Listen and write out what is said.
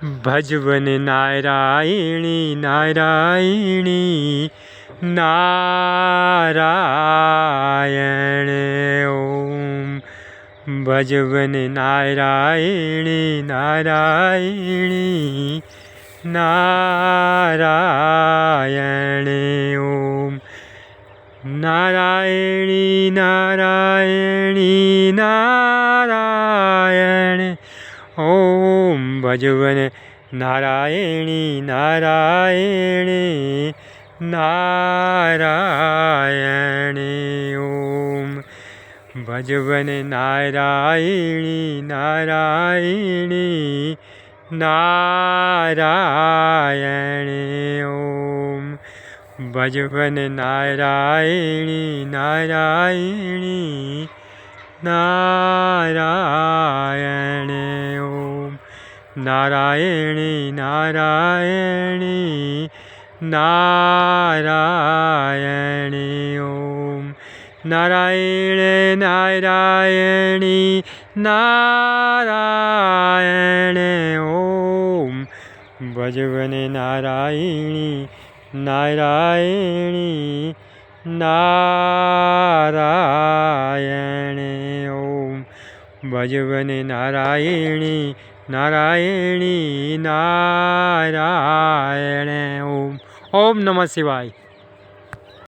ભજવન નારાયણી નારાયણી નારાયણ ઓમ ભજવન નારાયણી નારાયણી નારાયણ ઓમ નારાયણી નારાયણી નારાયણ ઓમ ભજવન નારાયણી નારાયણી નારાયણ ઓમ ભજવન નારાયણી નારાયણી નારાયણ ઓમ ભજવન નારાયણી નારાયણી નારાયણ ઓમ નારાયણી નારાયણી નારાયણ ઓમ નારાયણ નારાયણી નારાયણ ઓમ ભજવન નારાયણી નારાયણી નારાયણ ઓમ ભજવન નારાયણી નારાયણી નારાયણ ઓમ. ઓમ નમઃ શિવાય.